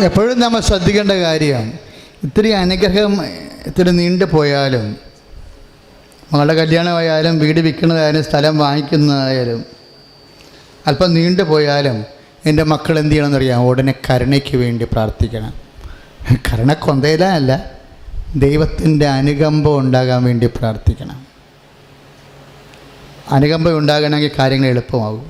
എപ്പോഴും നമ്മൾ ശ്രദ്ധിക്കേണ്ട കാര്യം, ഇത്തിരി അനുഗ്രഹം ഇത്തിരി നീണ്ടു പോയാലും, മകളുടെ കല്യാണമായാലും വീട് വിൽക്കുന്നതായാലും സ്ഥലം വാങ്ങിക്കുന്നതായാലും അല്പം നീണ്ടു പോയാലും എൻ്റെ മക്കൾ എന്ത് ചെയ്യണമെന്നറിയാം? ഉടനെ കരുണയ്ക്ക് വേണ്ടി പ്രാർത്ഥിക്കണം. കരുണ കൊന്തയിലല്ല, ദൈവത്തിൻ്റെ അനുകമ്പ ഉണ്ടാകാൻ വേണ്ടി പ്രാർത്ഥിക്കണം. അനുകമ്പ ഉണ്ടാകണമെങ്കിൽ കാര്യങ്ങൾ എളുപ്പമാകും.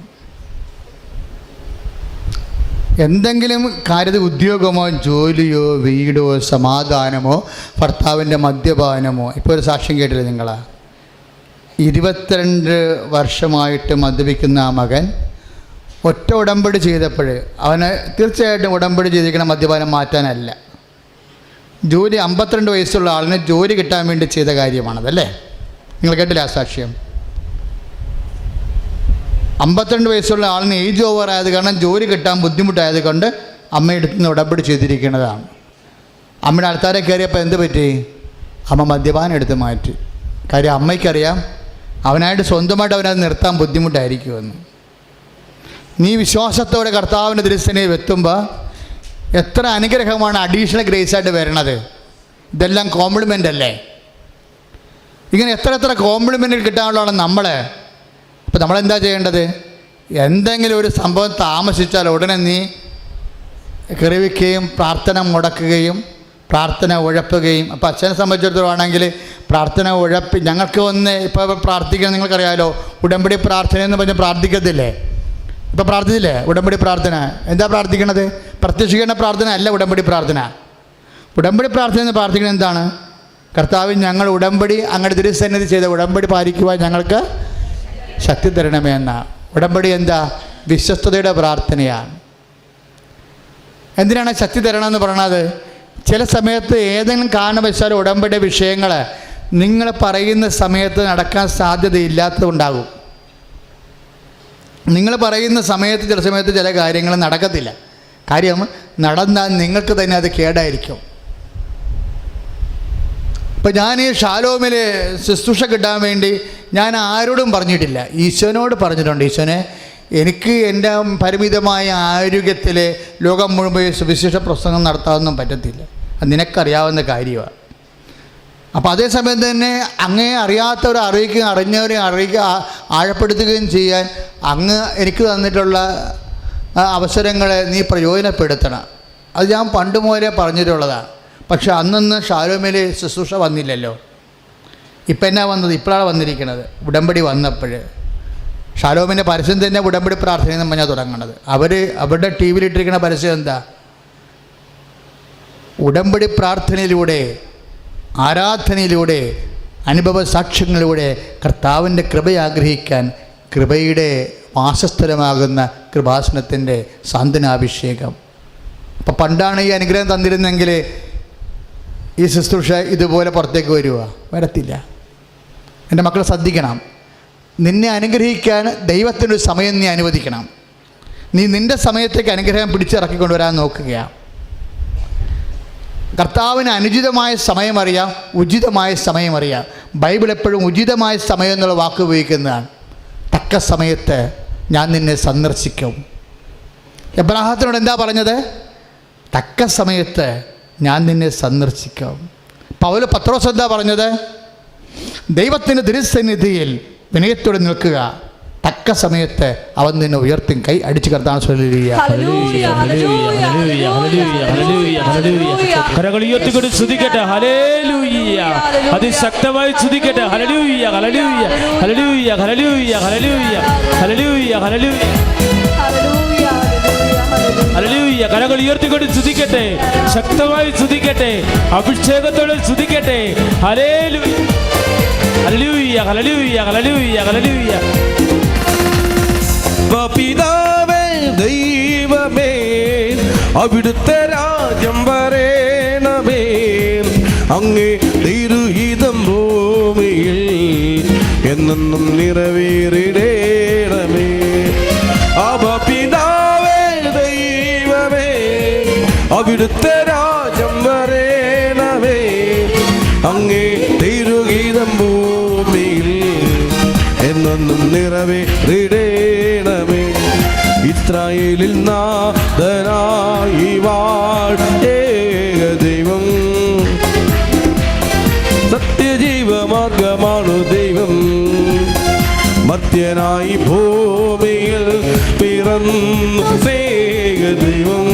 എന്തെങ്കിലും കാര്യത്തിൽ ഉദ്യോഗമോ ജോലിയോ വീടോ സമാധാനമോ ഭർത്താവിൻ്റെ മദ്യപാനമോ, ഇപ്പോൾ ഒരു സാക്ഷ്യം കേട്ടില്ലേ നിങ്ങളാ? 22 വർഷമായിട്ട് മദ്യപിക്കുന്ന ആ മകൻ ഒറ്റ ഉടമ്പടി ചെയ്തപ്പോൾ അവന് തീർച്ചയായിട്ടും ഉടമ്പടി ചെയ്തിരിക്കണം മദ്യപാനം മാറ്റാനല്ല. ജോലി 52 വയസ്സുള്ള ആളിന് ജോലി കിട്ടാൻ വേണ്ടി ചെയ്ത കാര്യമാണതല്ലേ? നിങ്ങൾ കേട്ടില്ല ആ സാക്ഷ്യം? 52 വയസ്സുള്ള ആളിന് ഏജ് ഓവർ ആയത് കാരണം ജോലി കിട്ടാൻ ബുദ്ധിമുട്ടായത് കൊണ്ട് അമ്മയെടുത്ത് നിന്ന് ഉടമ്പടി ചെയ്തിരിക്കുന്നതാണ്. അമ്മയുടെ ആൾക്കാരെ കയറിയപ്പോൾ എന്ത് പറ്റി? അമ്മ മദ്യപാനം എടുത്ത് മാറ്റി. കാര്യം അമ്മയ്ക്കറിയാം അവനായിട്ട് സ്വന്തമായിട്ട് അവനത് നിർത്താൻ ബുദ്ധിമുട്ടായിരിക്കുമെന്ന്. നീ വിശ്വാസത്തോടെ കർത്താവിൻ്റെ തിരുസന്നിധിയിൽ എത്തുമ്പോൾ എത്ര അനുഗ്രഹമാണ് അഡീഷണൽ ഗ്രേസായിട്ട് വരണത്. ഇതെല്ലാം കോംപ്ലിമെൻ്റ് അല്ലേ? ഇങ്ങനെ എത്ര കോംപ്ലിമെൻ്റ് കിട്ടാനുള്ളതാണ് നമ്മൾ. അപ്പോൾ നമ്മളെന്താ ചെയ്യേണ്ടത്? എന്തെങ്കിലും ഒരു സംഭവം താമസിച്ചാൽ ഉടനെ നീ കിറിവിക്കുകയും പ്രാർത്ഥന മുടക്കുകയും പ്രാർത്ഥന ഉഴപ്പുകയും. അപ്പോൾ അച്ഛനെ സംബന്ധിച്ചിടത്തോളം ആണെങ്കിൽ പ്രാർത്ഥന ഉഴപ്പി ഞങ്ങൾക്ക് ഇപ്പോൾ പ്രാർത്ഥിക്കണം. നിങ്ങൾക്കറിയാമല്ലോ, ഉടമ്പടി പ്രാർത്ഥന എന്ന് പറഞ്ഞ് പ്രാർത്ഥിക്കത്തില്ലേ? ഇപ്പോൾ പ്രാർത്ഥിച്ചില്ലേ ഉടമ്പടി പ്രാർത്ഥന? എന്താ പ്രാർത്ഥിക്കണത്? പ്രത്യക്ഷീകരണ പ്രാർത്ഥന അല്ല ഉടമ്പടി പ്രാർത്ഥന. ഉടമ്പടി പ്രാർത്ഥന എന്ന് പ്രാർത്ഥിക്കുന്നത് എന്താണ്? കർത്താവ്, ഞങ്ങൾ ഉടമ്പടി അങ്ങയുടെ തിരുസന്നിധി ചെയ്ത ഉടമ്പടി പാലിക്കുവാൻ ഞങ്ങൾക്ക് ശക്തി തരണമേ എന്ന ഉടമ്പടി. എന്താ? വിശ്വസ്തതയുടെ പ്രാർത്ഥനയാണ്. എന്തിനാണ് ശക്തി തരണമെന്ന് പറയണത്? ചില സമയത്ത് ഏതെങ്കിലും കാരണവശാൽ ഉടമ്പടി വിഷയങ്ങൾ നിങ്ങൾ പറയുന്ന സമയത്ത് നടക്കാൻ സാധ്യതയില്ലാത്തതുണ്ടാകും. നിങ്ങൾ പറയുന്ന സമയത്ത് ചില സമയത്ത് ചില കാര്യങ്ങൾ നടക്കത്തില്ല. കാര്യം നടന്നാൽ നിങ്ങൾക്ക് തന്നെ അത് കേടായിരിക്കും. ഇപ്പം ഞാൻ ഈ ഷാലോമിൽ ശുശ്രൂഷ കിട്ടാൻ വേണ്ടി ഞാൻ ആരോടും പറഞ്ഞിട്ടില്ല, ഈശോനോട് പറഞ്ഞിട്ടുണ്ട്. ഈശോനെ, എനിക്ക് എൻ്റെ പരിമിതമായ ആരോഗ്യത്തിൽ ലോകം മുഴുവൻ സുവിശേഷ പ്രസംഗം നടത്താനൊന്നും പറ്റത്തില്ല, അത് നിനക്കറിയാവുന്ന കാര്യമാണ്. അപ്പോൾ അതേസമയം തന്നെ അങ്ങേ അറിയാത്തവരെ അറിയിക്കുകയും അറിഞ്ഞവരെ ആഴപ്പെടുത്തുകയും ചെയ്യാൻ അങ്ങ് എനിക്ക് തന്നിട്ടുള്ള അവസരങ്ങളെ നീ പ്രയോജനപ്പെടുത്തണം. അത് ഞാൻ പണ്ട് മുതലേ പറഞ്ഞിട്ടുള്ളതാണ്. പക്ഷെ അന്നൊന്നും ഷാലോമിൽ ശുശ്രൂഷ വന്നില്ലല്ലോ. ഇപ്പം എന്നാ വന്നത്? ഇപ്പോഴാണ് വന്നിരിക്കുന്നത്. ഉടമ്പടി വന്നപ്പോൾ ഷാലോമിൻ്റെ പരസ്യം തന്നെ ഉടമ്പടി പ്രാർത്ഥനയെന്ന് പറഞ്ഞാൽ തുടങ്ങണത്. അവരുടെ ടി വിയിലിട്ടിരിക്കുന്ന പരസ്യം എന്താ? ഉടമ്പടി പ്രാർത്ഥനയിലൂടെ, ആരാധനയിലൂടെ, അനുഭവ സാക്ഷ്യങ്ങളിലൂടെ കർത്താവിൻ്റെ കൃപ ആഗ്രഹിക്കാൻ കൃപയുടെ വാസസ്ഥലമാകുന്ന കൃപാസനത്തിൻ്റെ സാന്ത്വനാഭിഷേകം. അപ്പം പണ്ടാണ് ഈ അനുഗ്രഹം തന്നിരുന്നെങ്കിൽ ഈ ശുശ്രൂഷ ഇതുപോലെ പുറത്തേക്ക് വരത്തില്ല. എൻ്റെ മക്കൾ ശ്രദ്ധിക്കണം. നിന്നെ അനുഗ്രഹിക്കാൻ ദൈവത്തിനൊരു സമയം നീ അനുവദിക്കണം. നീ നിൻ്റെ സമയത്തേക്ക് അനുഗ്രഹം പിടിച്ചിറക്കിക്കൊണ്ടുവരാൻ നോക്കുകയാണ്. കർത്താവിന് അനുചിതമായ സമയമറിയാം, ഉചിതമായ സമയമറിയാം. ബൈബിൾ എപ്പോഴും ഉചിതമായ സമയം എന്നുള്ള വാക്ക് ഉപയോഗിക്കുന്നതാണ്. തക്ക സമയത്ത് ഞാൻ നിന്നെ സന്ദർശിക്കും. എബ്രാഹത്തിനോട് എന്താ പറഞ്ഞത്? തക്ക സമയത്ത് ഞാൻ നിന്നെ സന്ദർശിക്കും. പത്രോസ് എന്താ പറഞ്ഞത്? ദൈവത്തിൻ്റെ തിരുസന്നിധിയിൽ വിനയത്തോടെ നിൽക്കുക, തക്ക സമയത്ത് അവൻ നിന്നെ ഉയർത്തും. കൈ അടിച്ച് കർത്താൻ സ്തുതിക്കട്ടെ. ഹല്ലേലൂയ. അതിശക്തമായി സ്തുതിക്കട്ടെ. ഹല്ലേലൂയ, ഹല്ലേലൂയ, ഹല്ലേലൂയ, ഹല്ലേലൂയ, ഹല്ലേലൂയ, ഹല്ലേലൂയ, ഹല്ലേലൂയ, ഹല്ലേലൂയ. കരങ്ങൾ ഉയർത്തിക്കൊണ്ട് സ്തുതിക്കട്ടെ, ശക്തമായി സ്തുതിക്കട്ടെ, അഭിഷേകത്തോടെ സ്തുതിക്കട്ടെ. ഹല്ലേലൂയ, ഹല്ലേലൂയ, ഹല്ലേലൂയ, ഹല്ലേലൂയ, ഹല്ലേലൂയ. പിതാവേ ദൈവമേ, അവിടുത്തെ രാജ്യം വരേണമേ, അങ്ങേ തിരുഹിതം ഭൂമിയിൽ എന്നെന്നും നിറവേറിടേണമേ. പിതാവേ ദൈവമേ, അവിടുത്തെ രാജ്യം വരേണമേ, അങ്ങേ തിരുഹിതം ഭൂമിയിൽ എന്നെന്നും നിറവേറിടേണമേ. ഇസ്രായേലിൽ നാഥനായി ഏക ദൈവം. സത്യജീവമാർഗമാണു ദൈവം. മർത്യനായി ഭൂമിയിൽ പിറന്നു ഏക ദൈവം.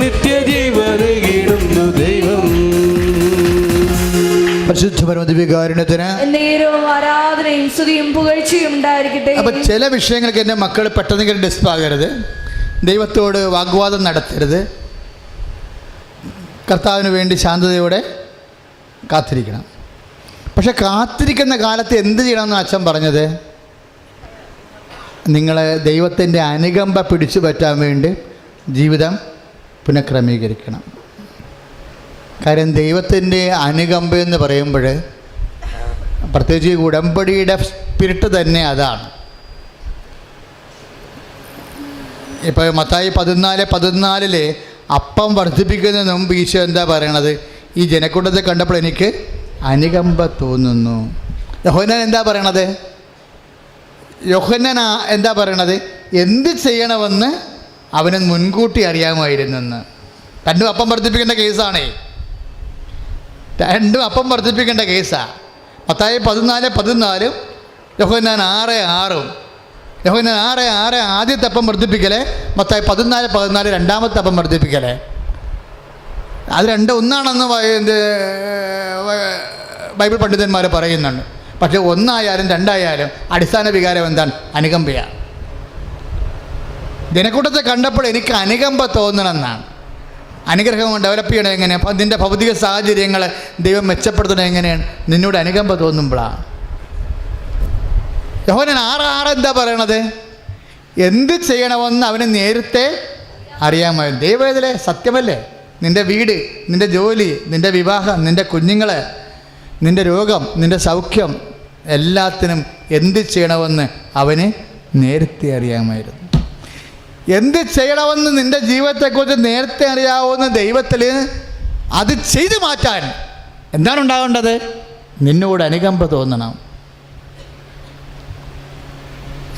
നിത്യജീവനുകിടുന്നു ദൈവം. പരിശുദ്ധ പരമദിവ്യകാരുണ്യത്തിന് നേരവും ആരാധനയും സ്തുതിയും പുകഴ്ചയും ഉണ്ടായിരിക്കട്ടെ. അപ്പം ചില വിഷയങ്ങൾക്ക് എൻ്റെ മക്കൾ പെട്ടെന്ന് ഡിസ്പാകരുത്, ദൈവത്തോട് വാഗ്വാദം നടത്തരുത്, കർത്താവിന് വേണ്ടി ശാന്തതയോടെ കാത്തിരിക്കണം. പക്ഷെ കാത്തിരിക്കുന്ന കാലത്ത് എന്ത് ചെയ്യണമെന്ന് അച്ഛൻ പറഞ്ഞത്, നിങ്ങൾ ദൈവത്തിൻ്റെ അനുകമ്പ പിടിച്ചു പറ്റാൻ വേണ്ടി ജീവിതം പുനഃക്രമീകരിക്കണം. കാര്യം ദൈവത്തിൻ്റെ അനുകമ്പ എന്ന് പറയുമ്പോൾ പ്രത്യേകിച്ച് ഉടമ്പടിയുടെ സ്പിരിറ്റ് തന്നെ അതാണ്. ഇപ്പോൾ മത്തായി 14:14 അപ്പം വർദ്ധിപ്പിക്കുന്നതിന് മുമ്പ് ഈശോ എന്താ പറയണത്? ഈ ജനക്കൂട്ടത്തെ കണ്ടപ്പോൾ എനിക്ക് അനുകമ്പ തോന്നുന്നു. യോഹന്നാൻ എന്താ പറയണത്? യോഹന്നാൻ എന്താ പറയണത്? എന്ത് ചെയ്യണമെന്ന് അവന് മുൻകൂട്ടി അറിയാമായിരുന്നെന്ന്. രണ്ടും അപ്പം വർദ്ധിപ്പിക്കേണ്ട കേസാണേ, രണ്ടും അപ്പം വർദ്ധിപ്പിക്കേണ്ട കേസാണ്. മത്തായി 14:14, യോഹന്നാൻ 6:6. യോഹന്നാൻ 6:6 ആദ്യത്തെ അപ്പം വർദ്ധിപ്പിക്കലേ, മത്തായി 14:14 രണ്ടാമത്തെ അപ്പം വർദ്ധിപ്പിക്കലേ. അത് രണ്ടും ഒന്നാണെന്ന് ബൈബിൾ പണ്ഡിതന്മാർ പറയുന്നുണ്ട്. പക്ഷേ ഒന്നായാലും രണ്ടായാലും അടിസ്ഥാന വികാരം എന്താണ്? അനുകമ്പയാണ്. ജനക്കൂട്ടത്തെ കണ്ടപ്പോൾ എനിക്ക് അനുകമ്പ തോന്നണമെന്നാണ്. അനുഗ്രഹം ഡെവലപ്പ് ചെയ്യണം എങ്ങനെയാണ്? അപ്പം നിൻ്റെ ഭൗതിക സാഹചര്യങ്ങൾ ദൈവം മെച്ചപ്പെടുത്തണം എങ്ങനെയാണ്? നിന്നോട് അനുകമ്പ തോന്നുമ്പോഴാണ്. യോഹന്നാൻ 6:6 എന്താ പറയണത്? എന്ത് ചെയ്യണമെന്ന് അവന് നേരത്തെ അറിയാമായിരുന്നു. ദൈവവേദനയിലെ സത്യമല്ലേ? നിൻ്റെ വീട്, നിൻ്റെ ജോലി, നിൻ്റെ വിവാഹം, നിൻ്റെ കുഞ്ഞുങ്ങൾ, നിൻ്റെ രോഗം, നിൻ്റെ സൗഖ്യം, എല്ലാത്തിനും എന്ത് ചെയ്യണമെന്ന് അവന് നേരത്തെ അറിയാമായിരുന്നു. എന്ത് ചെയ്യണമെന്ന് നിൻ്റെ ജീവിതത്തെക്കുറിച്ച് നേരത്തെ അറിയാവുന്ന ദൈവത്തിൽ അത് ചെയ്തു മാറ്റാൻ എന്താണ് ഉണ്ടാകേണ്ടത്? നിന്നോട് അനുകമ്പ തോന്നണം.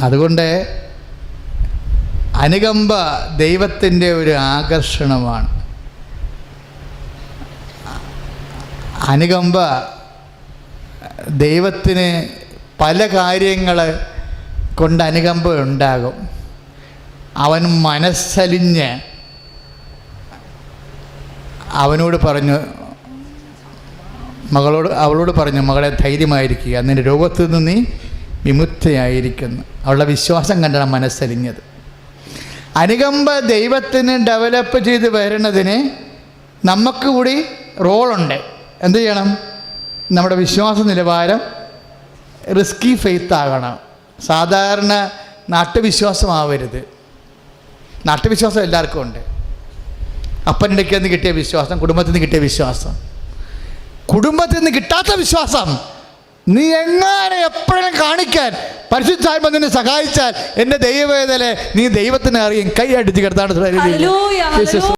അതുകൊണ്ട് അനുകമ്പ ദൈവത്തിൻ്റെ ഒരു ആകർഷണമാണ്. അനുകമ്പ ദൈവത്തിന് പല കാര്യങ്ങൾ കൊണ്ട് അനുകമ്പ ഉണ്ടാകും. അവൻ മനസ്സലിഞ്ഞ് അവനോട് പറഞ്ഞു, അവളോട് പറഞ്ഞു, മകളെ ധൈര്യമായിരിക്കുക, നിൻ്റെ രോഗത്തിൽ നിന്ന് നീ വിമുക്തയായിരിക്കുന്നു. അവളുടെ വിശ്വാസം കണ്ടാണ് മനസ്സലിഞ്ഞത്. അനുകമ്പ ദൈവത്തിന് ഡെവലപ്പ് ചെയ്ത് വരുന്നതിന് നമുക്ക് കൂടി റോളുണ്ട്. എന്ത് ചെയ്യണം? നമ്മുടെ വിശ്വാസ നിലവാരം റിസ്കി ഫെയ്ത്ത് ആകണം. സാധാരണ നാട്ടുവിശ്വാസമാവരുത്. നാട്ടുവിശ്വാസം എല്ലാവർക്കും ഉണ്ട്. അപ്പൻ്റെ നിന്ന് കിട്ടിയ വിശ്വാസം, കുടുംബത്തിൽ നിന്ന് കിട്ടിയ വിശ്വാസം, കുടുംബത്തിൽ നിന്ന് കിട്ടാത്ത വിശ്വാസം നീ എങ്ങനെ എപ്പോഴും കാണിക്കാൻ പരിശുദ്ധാത്മ നിന്നെ സഹായിച്ചാൽ എൻ്റെ ദൈവവേദന നീ ദൈവത്തിനെ അറിയും. കൈ അടിച്ച് കിടത്താണ്.